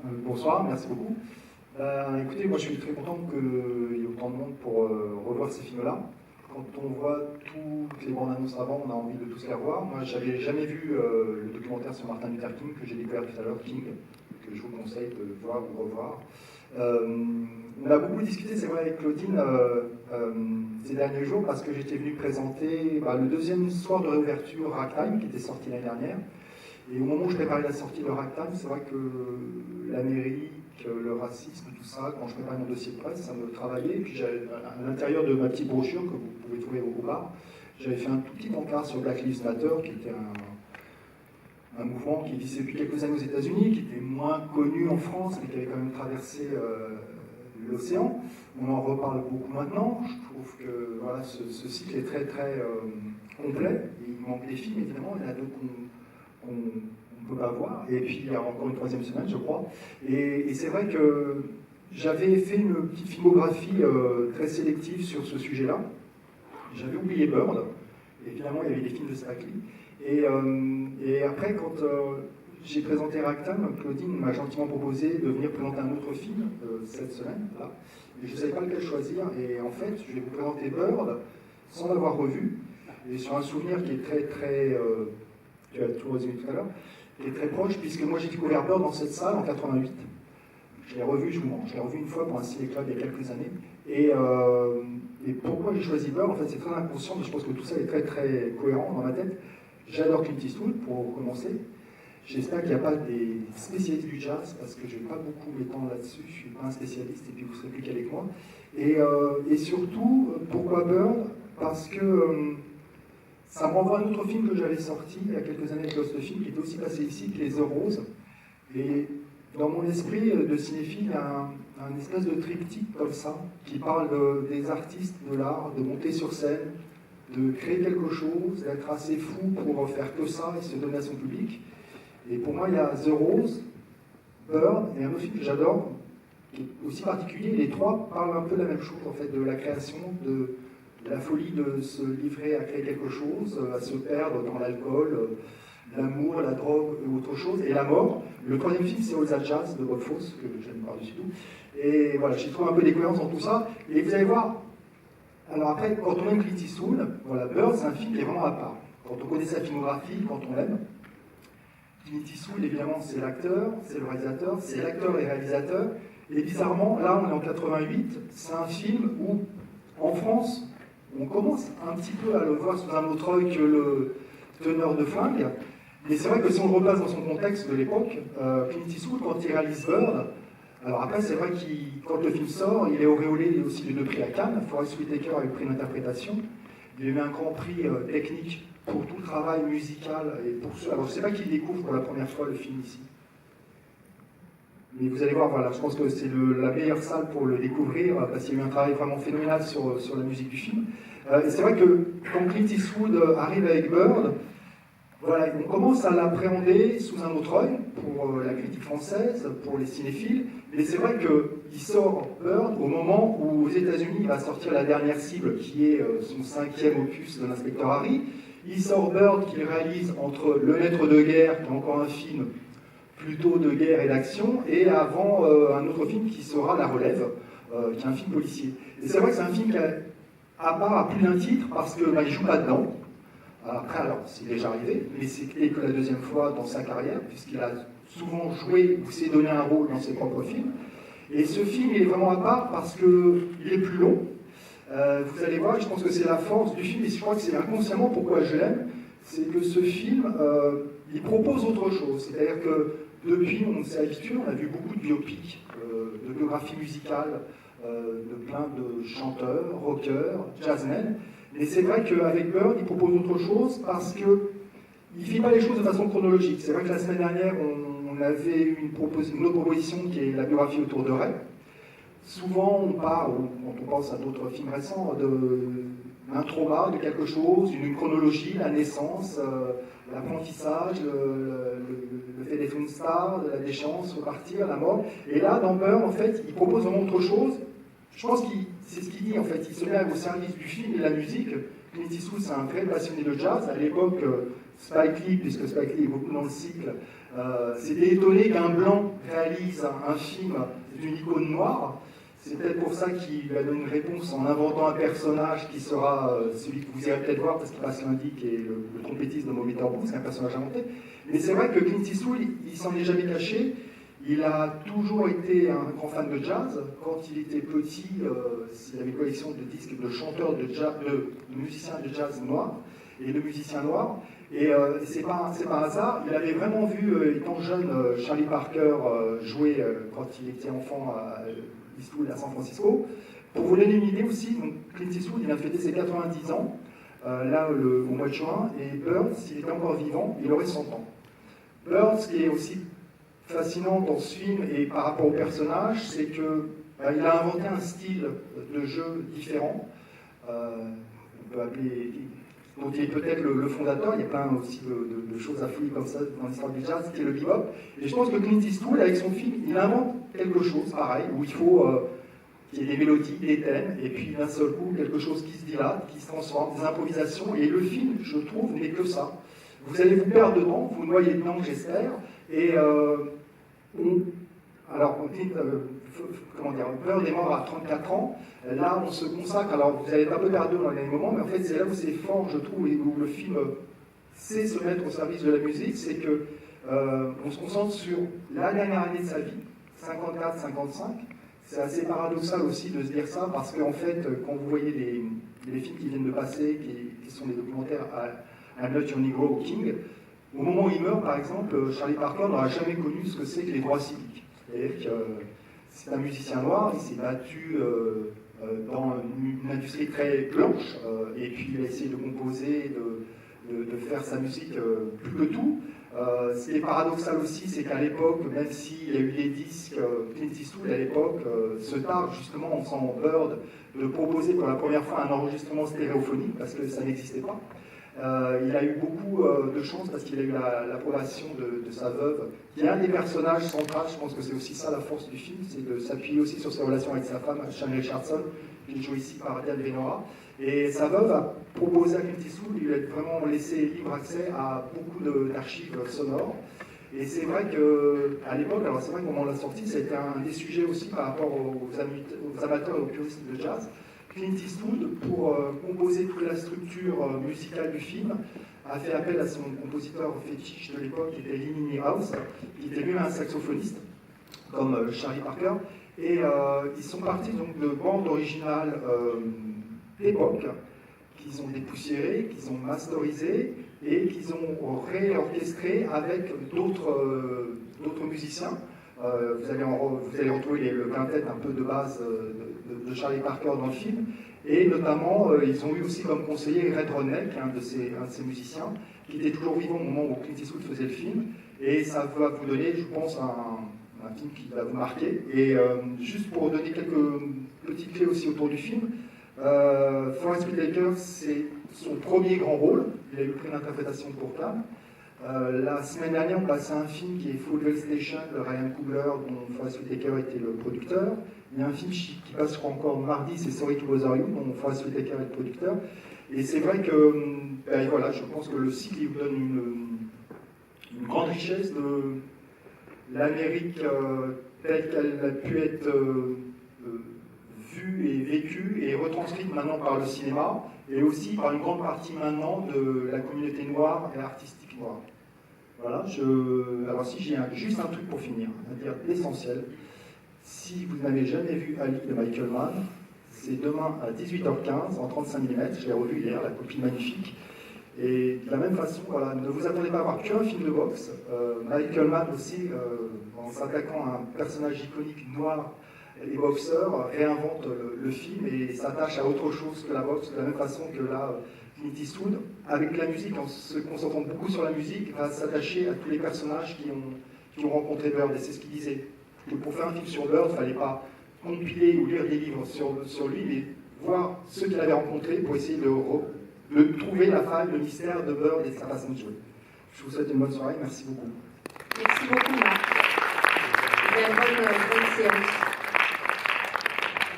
Bonsoir, merci beaucoup. Écoutez, moi je suis très content qu'il y ait autant de monde pour revoir ces films-là. Quand on voit toutes les bandes annonces avant, on a envie de tous les revoir. Moi, j'avais jamais vu le documentaire sur Martin Luther King que j'ai découvert tout à l'heure, King, que je vous conseille de voir ou revoir. On a beaucoup discuté, c'est vrai, avec Claudine ces derniers jours parce que j'étais venu présenter le deuxième soir de réouverture Ragtime qui était sorti l'année dernière. Et au moment où je préparais la sortie de Ragtime, c'est vrai que l'Amérique, le racisme, tout ça, quand je préparais mon dossier de presse, ça me travaillait. Et puis à l'intérieur de ma petite brochure que vous pouvez trouver au bar, j'avais fait un tout petit encart sur Black Lives Matter, qui était un mouvement qui existait depuis quelques années aux États-Unis, qui était moins connu en France, mais qui avait quand même traversé l'océan. On en reparle beaucoup maintenant. Je trouve que voilà, ce cycle est très très complet. Il manque des films, évidemment. Il y en a d'autres qu'on ne peut pas voir. Et puis il y a encore une troisième semaine, je crois. Et c'est vrai que j'avais fait une petite filmographie très sélective sur ce sujet-là. J'avais oublié Bird. Et finalement, il y avait des films de Spike Lee. Et après, quand j'ai présenté Ragtime, Claudine m'a gentiment proposé de venir présenter un autre film cette semaine, là. Et je ne savais pas lequel choisir. Et en fait, je vais vous présenter Bird sans l'avoir revu, et sur un souvenir qui est très, très... tu as tout résumé tout à l'heure, qui est très proche, puisque moi j'ai découvert Bird dans cette salle en 88. Je l'ai revu, je l'ai revu une fois pour un ciné-club il y a quelques années. Et pourquoi j'ai choisi Bird, en fait c'est très inconscient, mais je pense que tout ça est très très cohérent dans ma tête. J'adore Clint Eastwood, pour commencer. J'espère qu'il n'y a pas des spécialistes du jazz, parce que je ne vais pas beaucoup m'étendre là-dessus, je ne suis pas un spécialiste, et puis vous serez plus qu'avec moi. Et surtout, pourquoi Bird? Parce que ça me renvoie à un autre film que j'avais sorti il y a quelques années avec Lost Film, qui était aussi passé ici, qui est The Rose. Et dans mon esprit de cinéphile, il y a un espèce de triptyque comme ça, qui parle des artistes, de l'art, de monter sur scène, de créer quelque chose, d'être assez fou pour faire que ça et se donner à son public. Et pour moi, il y a The Rose, Bird, et un autre film que j'adore, qui est aussi particulier. Les trois parlent un peu de la même chose, en fait, de la création, de la folie de se livrer à créer quelque chose, à se perdre dans l'alcool, l'amour, la drogue ou autre chose, et la mort. Le troisième film, c'est All That Jazz de Bob Fosse, que j'aime par-dessus tout. Et voilà, j'ai trouvé un peu des cohérences dans tout ça. Et vous allez voir, alors après, quand on aime Clint Eastwood, voilà, Bird, c'est un film qui est vraiment à part. Quand on connaît sa filmographie, quand on l'aime, Clint Eastwood, évidemment, c'est l'acteur, c'est le réalisateur, c'est l'acteur et réalisateur. Et bizarrement, là, on est en 88, c'est un film où, en France, on commence un petit peu à le voir sous un autre œil que le teneur de flingue. Mais c'est vrai que si on le replace dans son contexte de l'époque, Clint Eastwood, quand il réalise Bird, alors après, c'est vrai que quand le film sort, il est auréolé aussi de 2 prix à Cannes. Forest Whitaker a eu le prix d'interprétation. Il a eu un grand prix technique pour tout le travail musical. Et pour ceux... Alors, je ne sais pas qui découvre pour la première fois le film ici. Mais vous allez voir, voilà, je pense que c'est la meilleure salle pour le découvrir, parce qu'il y a eu un travail vraiment phénoménal sur la musique du film. Et c'est vrai que quand Clint Eastwood arrive avec Bird, voilà, on commence à l'appréhender sous un autre œil, pour la critique française, pour les cinéphiles. Mais c'est vrai qu'il sort Bird au moment où aux États-Unis il va sortir La Dernière Cible, qui est son 5e opus de l'inspecteur Harry. Il sort Bird qu'il réalise entre Le Maître de Guerre, qui est encore un film plutôt de guerre et d'action, et avant un autre film qui sera La Relève, qui est un film policier. Et c'est vrai que c'est un film qui, à part à plus d'un titre, parce qu'il ne joue pas dedans. Après, alors, c'est déjà arrivé, mais c'est que la deuxième fois dans sa carrière, puisqu'il a souvent joué ou s'est donné un rôle dans ses propres films. Et ce film, il est vraiment à part parce qu'il est plus long. Vous allez voir, je pense que c'est la force du film, et je crois que c'est inconsciemment pourquoi je l'aime, c'est que ce film, il propose autre chose. C'est-à-dire que depuis, on s'est habitué, on a vu beaucoup de biopics, de biographies musicales, de plein de chanteurs, rockers, jazzmen. Et c'est vrai qu'avec Bird, il propose autre chose parce qu'il ne fait pas les choses de façon chronologique. C'est vrai que la semaine dernière, on avait une autre proposition qui est la biographie autour de Ray. Souvent, on parle, quand on pense à d'autres films récents, d'un trauma, de quelque chose, une chronologie, la naissance, l'apprentissage, le fait d'être une star, de la déchéance, repartir, la mort. Et là, dans Bird, en fait, il propose vraiment autre chose. Je pense que c'est ce qu'il dit, en fait. Il se met au service du film et de la musique. Clint Eastwood, c'est un vrai passionné de jazz. À l'époque, Spike Lee, puisque Spike Lee est beaucoup dans le cycle, s'était étonné qu'un blanc réalise un film d'une icône noire. C'est peut-être pour ça qu'il lui a donné une réponse en inventant un personnage qui sera celui que vous irez peut-être voir parce qu'il passe lundi, qui est le trompettiste de Moby Turbo, c'est un personnage inventé. Mais c'est vrai que Clint Eastwood, il s'en est jamais caché. Il a toujours été un grand fan de jazz. Quand il était petit, il avait une collection de disques de chanteurs de jazz, de musiciens de jazz noirs et de musiciens noirs. Et c'est pas un hasard. Il avait vraiment vu, étant jeune, Charlie Parker jouer quand il était enfant à Eastwood à San Francisco. Pour vous donner une idée aussi, donc Clint Eastwood, il a fêté ses 90 ans, là au mois de juin, et Birds, s'il était encore vivant, il aurait 100 ans. Birds, ce qui est aussi fascinant dans ce film et par rapport au personnage, c'est que il a inventé un style de jeu différent. On peut appeler, dont il est peut-être le fondateur. Il y a plein aussi de choses affluées comme ça dans l'histoire du jazz, qui est le bebop. Et je pense que Clint Eastwood, avec son film, il invente quelque chose pareil, où il faut qu'il y ait des mélodies, des thèmes, et puis d'un seul coup, quelque chose qui se dilate, qui se transforme, des improvisations. Et le film, je trouve, n'est que ça. Vous allez vous perdre dedans, vous noyez dedans, j'espère. Et comment dire, Bird est mort à 34 ans. Là, on se consacre. Alors, vous allez être un peu perdu dans les moments, mais en fait, c'est là où c'est fort, je trouve, et où le film sait se mettre au service de la musique, c'est que on se concentre sur la dernière année de sa vie, 54-55. C'est assez paradoxal aussi de se dire ça, parce qu'en fait, quand vous voyez les films qui viennent de passer, qui sont des documentaires à Not Your Negro King, au moment où il meurt, par exemple, Charlie Parker n'aura jamais connu ce que c'est que les droits civiques. C'est-à-dire que c'est un musicien noir, il s'est battu dans une industrie très blanche, et puis il a essayé de composer, de faire sa musique plus que tout. Ce qui est paradoxal aussi, c'est qu'à l'époque, même s'il y a eu des disques, Clint Eastwood à l'époque se targue justement en faisant Bird de proposer pour la première fois un enregistrement stéréophonique, parce que ça n'existait pas. Il a eu beaucoup de chance parce qu'il a eu l'approbation de sa veuve, qui est un des personnages centraux. Je pense que c'est aussi ça la force du film, c'est de s'appuyer aussi sur ses relations avec sa femme, Shane Richardson, qui est jouée ici par Diane Venora. Et sa veuve a proposé à Clint Eastwood de lui être vraiment laissé libre accès à beaucoup d'archives sonores. Et c'est vrai qu'à l'époque, alors c'est vrai qu'au moment de la sortie, c'était un des sujets aussi par rapport aux amateurs et aux puristes de jazz. Clint Eastwood, pour composer toute la structure musicale du film, a fait appel à son compositeur fétiche de l'époque, qui était Lee Minniehouse, qui était lui un saxophoniste, comme Charlie Parker. Et ils sont partis donc de bandes originales d'époque, qu'ils ont dépoussiérées, qu'ils ont masterisées, et qu'ils ont réorchestrées avec d'autres musiciens. Vous allez retrouver le quintet un peu de base de Charlie Parker dans le film, et notamment ils ont eu aussi comme conseiller Red Rodneck, un de ces musiciens, qui était toujours vivant au moment où Clint Eastwood faisait le film, et ça va vous donner, je pense, un film qui va vous marquer. Et juste pour donner quelques petites clés aussi autour du film, Forest Whitaker, c'est son premier grand rôle, il a eu le prix d'interprétation pour Cannes. La semaine dernière, on passait un film qui est Fruitvale Station de Ryan Coogler, dont Forest Whitaker était le producteur. Il y a un film qui passe, je crois, encore mardi, c'est Sorry to Bother You, dont Forest Whitaker est le producteur. Et c'est vrai que, voilà, je pense que le cycle il vous donne une grande richesse de l'Amérique telle qu'elle a pu être vue et vécue et retranscrite maintenant par le cinéma, et aussi par une grande partie maintenant de la communauté noire et artistique noire. Voilà, alors si j'ai juste un truc pour finir, à dire l'essentiel, si vous n'avez jamais vu Ali de Michael Mann, c'est demain à 18h15 en 35 mm, je l'ai revu hier, la copie magnifique. Et de la même façon, voilà, ne vous attendez pas à voir qu'un film de boxe. Michael Mann aussi, en s'attaquant à un personnage iconique noir et boxeur, réinvente le film et s'attache à autre chose que la boxe, de la même façon que là, Clint Eastwood, avec la musique, en se concentrant beaucoup sur la musique, va s'attacher à tous les personnages qui ont rencontré Bird. Et c'est ce qu'il disait, que pour faire un film sur Bird, il ne fallait pas compiler ou lire des livres sur lui, mais voir ceux qu'il avait rencontrés pour essayer de trouver la faille, le mystère de Bird et de sa façon de jouer. Je vous souhaite une bonne soirée, merci beaucoup. Merci beaucoup, Marc. Bonne séance.